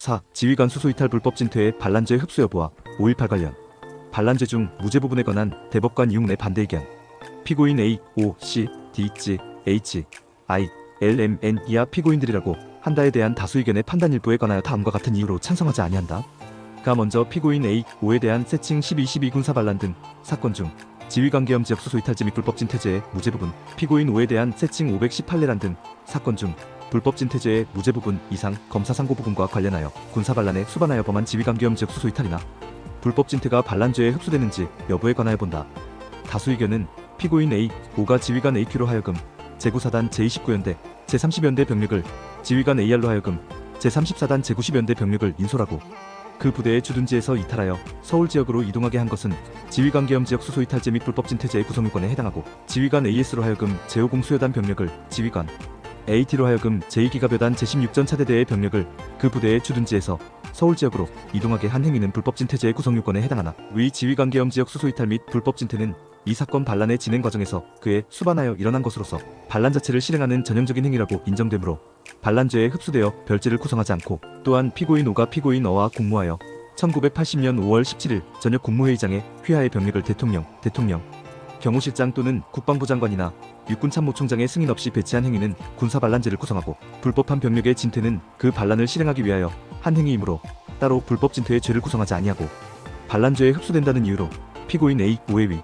4. 지휘관 수소 이탈 불법 진퇴의 반란죄 흡수 여부와 5.18 관련 반란죄 중 무죄 부분에 관한 대법관 이용 내 반대 의견. 피고인 A, O, C, D, G, H, I, L, M, N 이하 피고인들이라고 한다에 대한 다수 의견의 판단 일부에 관하여 다음과 같은 이유로 찬성하지 아니한다. 가 먼저 피고인 A, O에 대한 세칭 12 군사 반란 등 사건 중 지휘관 계엄 지역 수소 이탈죄 및 불법 진퇴죄의 무죄 부분, 피고인 O에 대한 세칭 518내란 등 사건 중 불법 진퇴죄의 무죄 부분 이상 검사 상고 부분과 관련하여 군사 반란에 수반하여 범한 지휘관 계엄 지역 수소 이탈이나 불법 진퇴가 반란죄에 흡수되는지 여부에 관하여 본다. 다수 의견은 피고인 A, O가 지휘관 AQ로 하여금 제9사단 제29연대, 제30연대 병력을 지휘관 AR로 하여금 제34단 제90연대 병력을 인솔하고 그 부대의 주둔지에서 이탈하여 서울 지역으로 이동하게 한 것은 지휘관 계엄 지역 수소 이탈죄 및 불법 진퇴죄의 구성요건에 해당하고, 지휘관 AS로 하여금 제50 수여단 병력을 지휘관 AT로 하여금 제2기갑여단 제16전 차대대의 병력을 그 부대의 주둔지에서 서울 지역으로 이동하게 한 행위는 불법 진퇴죄의 구성요건에 해당하나, 위 지휘관 계엄 지역 수소 이탈 및 불법 진퇴는 이 사건 반란의 진행 과정에서 그에 수반하여 일어난 것으로서 반란 자체를 실행하는 전형적인 행위라고 인정되므로 반란죄에 흡수되어 별죄를 구성하지 않고, 또한 피고인 O가 피고인 O와 공모하여 1980년 5월 17일 저녁 국무회의장에 휘하의 병력을 대통령, 경호실장 또는 국방부 장관이나 육군참모총장의 승인 없이 배치한 행위는 군사 반란죄를 구성하고, 불법한 병력의 진퇴는 그 반란을 실행하기 위하여 한 행위이므로 따로 불법 진퇴의 죄를 구성하지 아니하고, 반란죄에 흡수된다는 이유로 피고인 A, O의 위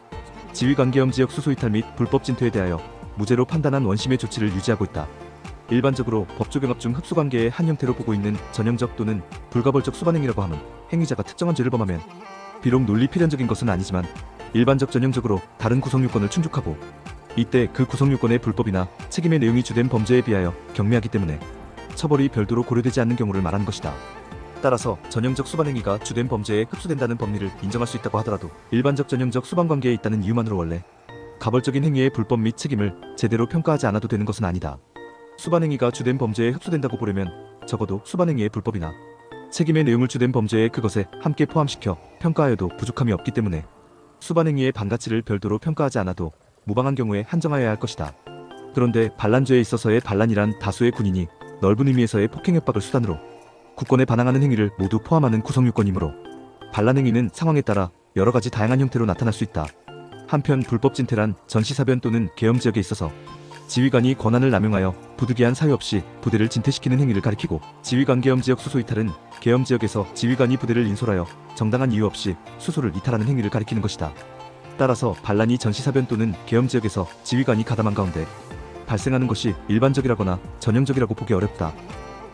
지휘관 계엄 지역 수소 이탈 및 불법 진퇴에 대하여 무죄로 판단한 원심의 조치를 유지하고 있다. 일반적으로 법조경합 중 흡수관계의 한 형태로 보고 있는 전형적 또는 불가벌적 수반행위라고 함은 행위자가 특정한 죄를 범하면 비록 논리 필연적인 것은 아니지만 일반적 전형적으로 다른 구성요건을 충족하고, 이때 그 구성요건의 불법이나 책임의 내용이 주된 범죄에 비하여 경미하기 때문에 처벌이 별도로 고려되지 않는 경우를 말하는 것이다. 따라서 전형적 수반행위가 주된 범죄에 흡수된다는 법리를 인정할 수 있다고 하더라도 일반적 전형적 수반관계에 있다는 이유만으로 원래 가벌적인 행위의 불법 및 책임을 제대로 평가하지 않아도 되는 것은 아니다. 수반행위가 주된 범죄에 흡수된다고 보려면 적어도 수반행위의 불법이나 책임의 내용을 주된 범죄에 그것에 함께 포함시켜 평가하여도 부족함이 없기 때문에 수반행위의 반가치를 별도로 평가하지 않아도 무방한 경우에 한정하여야 할 것이다. 그런데 반란죄에 있어서의 반란이란 다수의 군인이 넓은 의미에서의 폭행협박을 수단으로 국권에 반항하는 행위를 모두 포함하는 구성요건이므로 반란행위는 상황에 따라 여러가지 다양한 형태로 나타날 수 있다. 한편 불법 진퇴란 전시사변 또는 계엄 지역에 있어서 지휘관이 권한을 남용하여 부득이한 사유 없이 부대를 진퇴시키는 행위를 가리키고, 지휘관 계엄 지역 수소 이탈은 계엄 지역에서 지휘관이 부대를 인솔하여 정당한 이유 없이 수소를 이탈하는 행위를 가리키는 것이다. 따라서 반란이 전시사변 또는 계엄 지역에서 지휘관이 가담한 가운데 발생하는 것이 일반적이라거나 전형적이라고 보기 어렵다.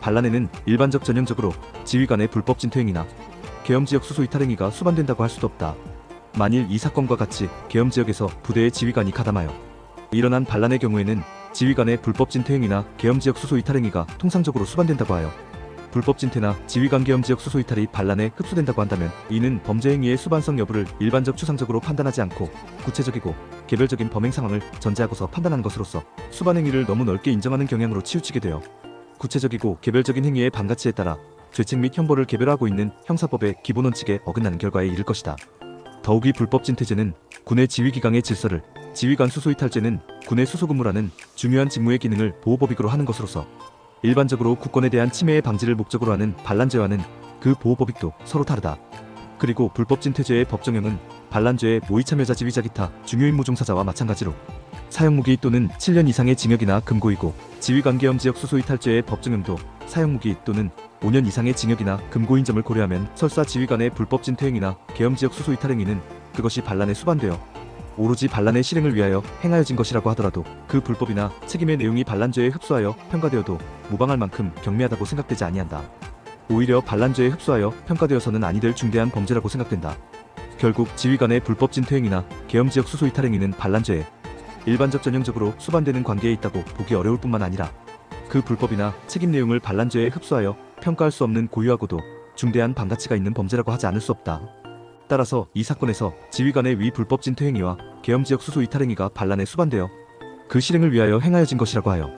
반란에는 일반적 전형적으로 지휘관의 불법 진퇴 행위나 계엄 지역 수소 이탈 행위가 수반된다고 할 수도 없다. 만일 이 사건과 같이 계엄 지역에서 부대의 지휘관이 가담하여 일어난 반란의 경우에는 지휘관의 불법 진퇴 행위나 계엄 지역 수소 이탈 행위가 통상적으로 수반된다고 하여 불법 진퇴나 지휘관 계엄 지역 수소 이탈이 반란에 흡수된다고 한다면 이는 범죄 행위의 수반성 여부를 일반적 추상적으로 판단하지 않고 구체적이고 개별적인 범행 상황을 전제하고서 판단하는 것으로서 수반 행위를 너무 넓게 인정하는 경향으로 치우치게 되어 구체적이고 개별적인 행위의 반가치에 따라 죄책 및 형벌을 개별화하고 있는 형사법의 기본 원칙에 어긋나는 결과에 이를 것이다. 더욱이 불법 진퇴죄는 군의 지휘기강의 질서를, 지휘관 수소 이탈죄는 군의 수소근무라는 중요한 직무의 기능을 보호법익으로 하는 것으로서 일반적으로 국권에 대한 침해의 방지를 목적으로 하는 반란죄와는 그 보호법익도 서로 다르다. 그리고 불법 진퇴죄의 법정형은 반란죄의 모의 참여자 지휘자 기타 중요 임무 종사자와 마찬가지로 사형무기 또는 7년 이상의 징역이나 금고이고, 지휘관 계엄 지역 수소 이탈죄의 법정형도 사형무기 또는 5년 이상의 징역이나 금고인 점을 고려하면 설사 지휘관의 불법 진퇴 행위나 계엄 지역 수소 이탈 행위는 그것이 반란에 수반되어 오로지 반란의 실행을 위하여 행하여진 것이라고 하더라도 그 불법이나 책임의 내용이 반란죄에 흡수하여 평가되어도 무방할 만큼 경미하다고 생각되지 아니한다. 오히려 반란죄에 흡수하여 평가되어서는 아니 될 중대한 범죄라고 생각된다. 결국 지휘관의 불법 진퇴 행위나 계엄 지역 수소 이탈 행위는 반란죄에 일반적 전형적으로 수반되는 관계에 있다고 보기 어려울 뿐만 아니라 그 불법이나 책임 내용을 반란죄에 흡수하여 평가할 수 없는 고유하고도 중대한 반가치가 있는 범죄라고 하지 않을 수 없다. 따라서 이 사건에서 지휘관의 위 불법 진퇴 행위와 계엄 지역 수소 이탈 행위가 반란에 수반되어 그 실행을 위하여 행하여진 것이라고 하여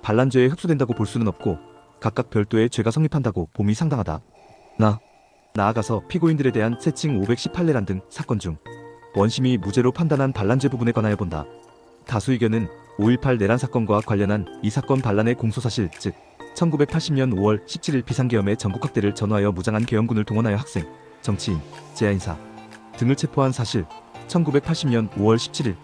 반란죄에 흡수된다고 볼 수는 없고, 각각 별도의 죄가 성립한다고 봄이 상당하다. 나아가서 피고인들에 대한 세칭 518내란 등 사건 중 원심이 무죄로 판단한 반란죄 부분에 관하여 본다. 다수 의견은 5.18 내란 사건과 관련한 이 사건 반란의 공소사실, 즉 1980년 5월 17일 비상계엄의 전국 확대를 전후하여 무장한 계엄군을 동원하여 학생, 정치인, 재야인사 등을 체포한 사실. 1980년 5월 17일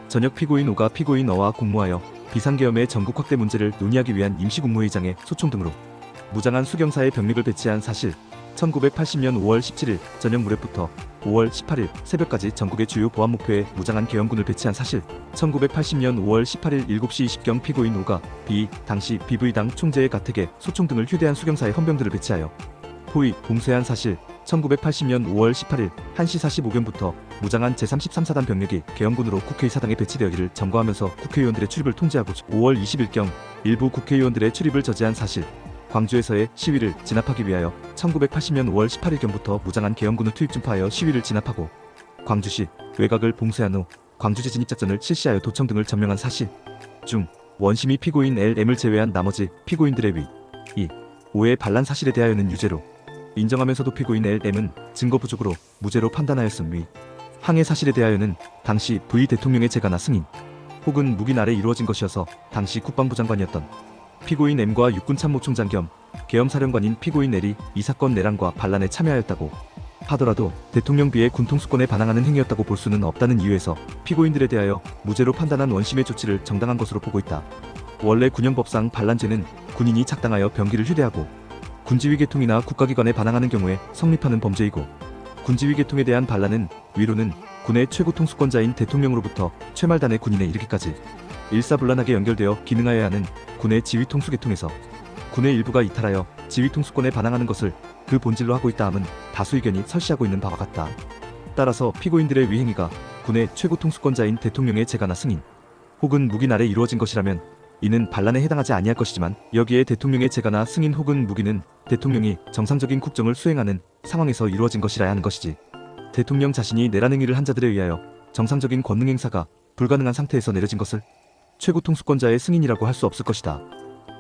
전역 피고인 5가 피고인 어와 공모하여 비상계엄의 전국 확대 문제를 논의하기 위한 임시국무회의장에 소총 등으로 무장한 수경사의 병력을 배치한 사실. 1980년 5월 17일 저녁 무렵부터 5월 18일 새벽까지 전국의 주요 보안 목표에 무장한 계엄군을 배치한 사실. 1980년 5월 18일 7시 20경 피고인 5가 당시 BV당 총재의 가택에 소총 등을 휴대한 수경사의 헌병들을 배치하여 포위 봉쇄한 사실. 1980년 5월 18일 1시 45분부터 무장한 제33사단 병력이 계엄군으로 국회의 사당에 배치되어기를 점거하면서 국회의원들의 출입을 통제하고 5월 20일경 일부 국회의원들의 출입을 저지한 사실. 광주에서의 시위를 진압하기 위하여 1980년 5월 18일경부터 무장한 계엄군을 투입 준파하여 시위를 진압하고 광주시 외곽을 봉쇄한 후 광주제 진입작전을 실시하여 도청 등을 점령한 사실 중 원심이 피고인 LM을 제외한 나머지 피고인들의 위, 5의 반란 사실에 대하여는 유죄로 인정하면서도 피고인 LM은 증거 부족으로 무죄로 판단하였음. 위 항해 사실에 대하여는 당시 V 대통령의 재가나 승인 혹은 묵인 아래 이루어진 것이어서 당시 국방부 장관이었던 피고인 M과 육군참모총장 겸 계엄사령관인 피고인 L이 이 사건 내란과 반란에 참여하였다고 하더라도 대통령 비의 군통수권에 반항하는 행위였다고 볼 수는 없다는 이유에서 피고인들에 대하여 무죄로 판단한 원심의 조치를 정당한 것으로 보고 있다. 원래 군형법상 반란죄는 군인이 착당하여 병기를 휴대하고 군지위 계통이나 국가기관에 반항하는 경우에 성립하는 범죄이고, 군지위 계통에 대한 반란은 위로는 군의 최고 통수권자인 대통령으로부터 최말단의 군인에 이르기까지 일사불란하게 연결되어 기능하여야 하는 군의 지휘통수 계통에서 군의 일부가 이탈하여 지휘통수권에 반항하는 것을 그 본질로 하고 있다 함은 다수 의견이 설시하고 있는 바와 같다. 따라서 피고인들의 위행위가 군의 최고 통수권자인 대통령의 재가나 승인 혹은 묵인 아래 이루어진 것이라면 이는 반란에 해당하지 아니할 것이지만, 여기에 대통령의 재가나 승인 혹은 묵인은 대통령이 정상적인 국정을 수행하는 상황에서 이루어진 것이라야 하는 것이지, 대통령 자신이 내란 행위를 한 자들에 의하여 정상적인 권능 행사가 불가능한 상태에서 내려진 것을 최고 통수권자의 승인이라고 할 수 없을 것이다.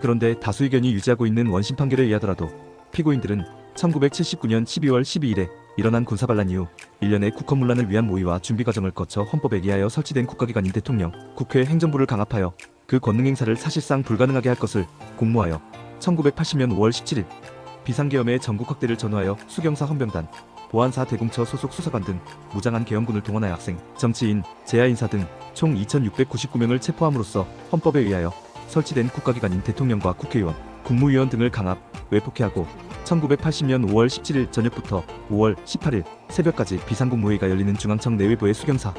그런데 다수 의견이 유지하고 있는 원심 판결에 의하더라도 피고인들은 1979년 12월 12일에 일어난 군사반란 이후 1년의 국헌문란을 위한 모의와 준비 과정을 거쳐 헌법에 의하여 설치된 국가기관인 대통령, 국회 행정부를 강압하여 그 권능 행사를 사실상 불가능하게 할 것을 공모하여 1980년 5월 17일 비상계엄의 전국 확대를 전후하여 수경사 헌병단, 보안사 대공처 소속 수사관 등 무장한 계엄군을 동원하여 학생, 정치인, 재야인사 등 총 2699명을 체포함으로써 헌법에 의하여 설치된 국가기관인 대통령과 국회의원, 국무위원 등을 강압, 외폭해하고 1980년 5월 17일 저녁부터 5월 18일 새벽까지 비상국무회의가 열리는 중앙청 내외부의 수경사,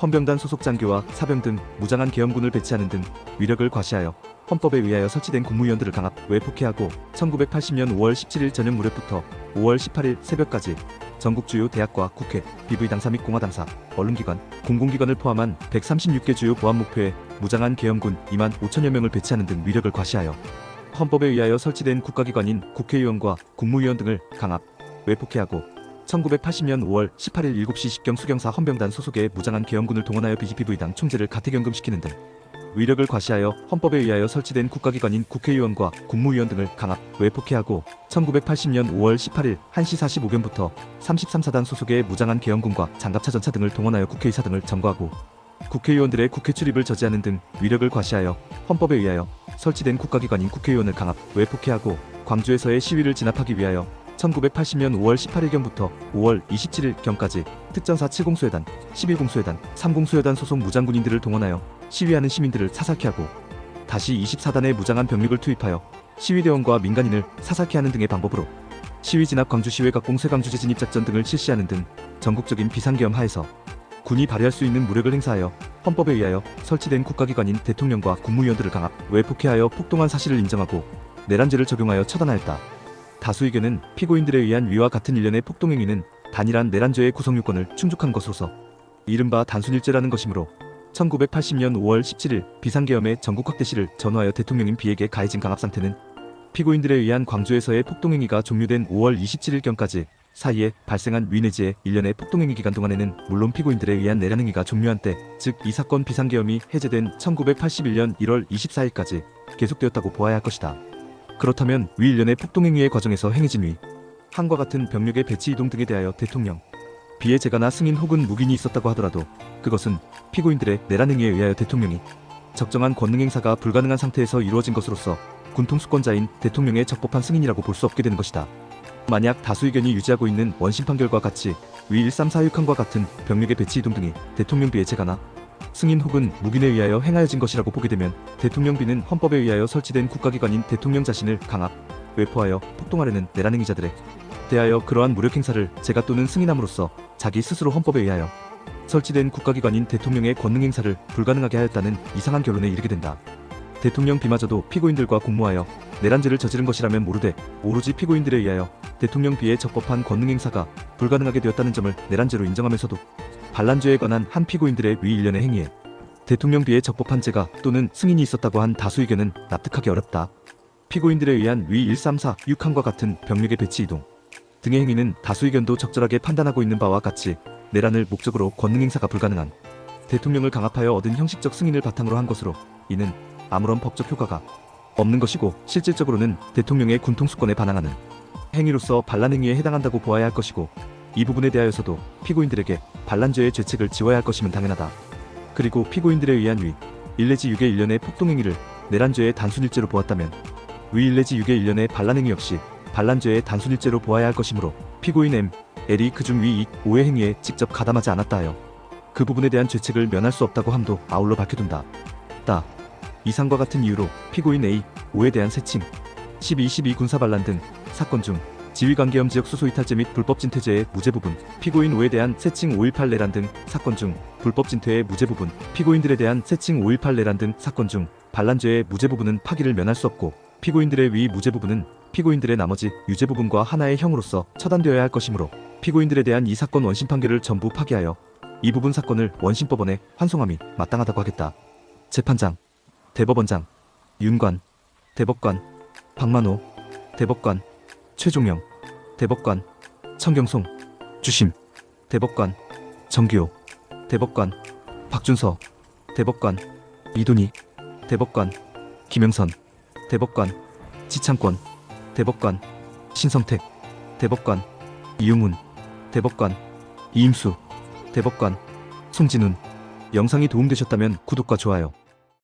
헌병단 소속 장교와 사병 등 무장한 계엄군을 배치하는 등 위력을 과시하여 헌법에 의하여 설치된 국무위원들을 강압, 외폭해하고 1980년 5월 17일 저녁 무렵부터 5월 18일 새벽까지 전국 주요 대학과 국회, BV당사 및 공화당사, 언론기관, 공공기관을 포함한 136개 주요 보안 목표에 무장한 계엄군 2만 5천여 명을 배치하는 등 위력을 과시하여 헌법에 의하여 설치된 국가기관인 국회의원과 국무위원 등을 강압, 외폭해하고 1980년 5월 18일 7시 10경 수경사 헌병단 소속의 무장한 계엄군을 동원하여 BV당 총재를 가택연금시키는 등 위력을 과시하여 헌법에 의하여 설치된 국가기관인 국회의원과 국무위원 등을 강압, 외폭해하고 1980년 5월 18일 1시 45분부터 33사단 소속의 무장한 계엄군과 장갑차 전차 등을 동원하여 국회의사 등을 점거하고 국회의원들의 국회 출입을 저지하는 등 위력을 과시하여 헌법에 의하여 설치된 국가기관인 국회의원을 강압, 외폭해하고 광주에서의 시위를 진압하기 위하여 1980년 5월 18일경부터 5월 27일경까지 특전사 7공수여단, 11공수여단, 3공수여단 소속 무장군인들을 동원하여 시위하는 시민들을 사살케 하고 다시 24단의 무장한 병력을 투입하여 시위대원과 민간인을 사살케 하는 등의 방법으로 시위 진압 광주시 외곽 봉쇄 광주제 진입작전 등을 실시하는 등 전국적인 비상계엄 하에서 군이 발휘할 수 있는 무력을 행사하여 헌법에 의하여 설치된 국가기관인 대통령과 국무위원들을 강압, 외폭해하여 폭동한 사실을 인정하고 내란죄를 적용하여 처단하였다. 다수 의견은 피고인들에 의한 위와 같은 일련의 폭동행위는 단일한 내란죄의 구성요건을 충족한 것으로서 이른바 단순일죄라는 것이므로 1980년 5월 17일 비상계엄의 전국 확대 시를 전후하여 대통령인 B에게 가해진 강압상태는 피고인들에 의한 광주에서의 폭동행위가 종료된 5월 27일경까지 사이에 발생한 위 내지의 일련의 폭동행위 기간 동안에는 물론 피고인들에 의한 내란행위가 종료한 때, 즉 이 사건 비상계엄이 해제된 1981년 1월 24일까지 계속되었다고 보아야 할 것이다. 그렇다면 위 일련의 폭동행위의 과정에서 행해진 위, 항과 같은 병력의 배치 이동 등에 대하여 대통령, B의 재가나 승인 혹은 묵인이 있었다고 하더라도 그것은 피고인들의 내란행위에 의하여 대통령이 적정한 권능행사가 불가능한 상태에서 이루어진 것으로서 군통수권자인 대통령의 적법한 승인이라고 볼 수 없게 되는 것이다. 만약 다수 의견이 유지하고 있는 원심 판결과 같이 위 1346항과 같은 병력의 배치 이동 등이 대통령비에 재가나 승인 혹은 묵인에 의하여 행하여진 것이라고 보게 되면 대통령비는 헌법에 의하여 설치된 국가기관인 대통령 자신을 강압, 외포하여 폭동하려는 내란 행위자들에 대하여 그러한 무력 행사를 재가 또는 승인함으로써 자기 스스로 헌법에 의하여 설치된 국가기관인 대통령의 권능 행사를 불가능하게 하였다는 이상한 결론에 이르게 된다. 대통령비마저도 피고인들과 공모하여 내란죄를 저지른 것이라면 모르되 오로지 피고인들에 의하여 대통령비의 적법한 권능 행사가 불가능하게 되었다는 점을 내란죄로 인정하면서도 반란죄에 관한 한 피고인들의 위 일련의 행위에 대통령비의 적법한 죄가 또는 승인이 있었다고 한 다수 의견은 납득하기 어렵다. 피고인들에 의한 위 1346항과 같은 병력의 배치 이동 등의 행위는 다수 의견도 적절하게 판단하고 있는 바와 같이 내란을 목적으로 권능 행사가 불가능한 대통령을 강압하여 얻은 형식적 승인을 바탕으로 한 것으로 이는 아무런 법적 효과가 없는 것이고 실질적으로는 대통령의 군통수권에 반항하는 행위로서 반란 행위에 해당한다고 보아야 할 것이고 이 부분에 대하여서도 피고인들에게 반란죄의 죄책을 지워야 할 것임은 당연하다. 그리고 피고인들에 의한 위 1 내지 6의 일련의 폭동행위를 내란죄의 단순일죄로 보았다면 위 1 내지 6의 일련의 반란행위 역시 반란죄의 단순일죄로 보아야 할 것이므로 피고인 M, L이 그중 위 2, 5의 행위에 직접 가담하지 않았다 하여 그 부분에 대한 죄책을 면할 수 없다고 함도 아울러 밝혀둔다. 이상과 같은 이유로 피고인 A, 5에 대한 세칭, 12, 12 군사반란 등 사건 중 지휘관계엄 지역 수소 이탈죄 및 불법 진퇴죄의 무죄 부분, 피고인 5에 대한 세칭 5.18 내란 등 사건 중 불법 진퇴의 무죄 부분, 피고인들에 대한 세칭 5.18 내란 등 사건 중 반란죄의 무죄 부분은 파기를 면할 수 없고 피고인들의 위 무죄 부분은 피고인들의 나머지 유죄 부분과 하나의 형으로서 처단되어야 할 것이므로 피고인들에 대한 이 사건 원심 판결을 전부 파기하여 이 부분 사건을 원심법원에 환송함이 마땅하다고 하겠다. 재판장, 대법원장, 윤관, 대법관, 박만호, 대법관, 최종영, 대법관, 청경송, 주심, 대법관, 정규호, 대법관, 박준서, 대법관, 이돈희, 대법관, 김영선, 대법관, 지창권, 대법관, 신성택, 대법관, 이용훈, 대법관, 이임수, 대법관, 송진훈. 영상이 도움되셨다면 구독과 좋아요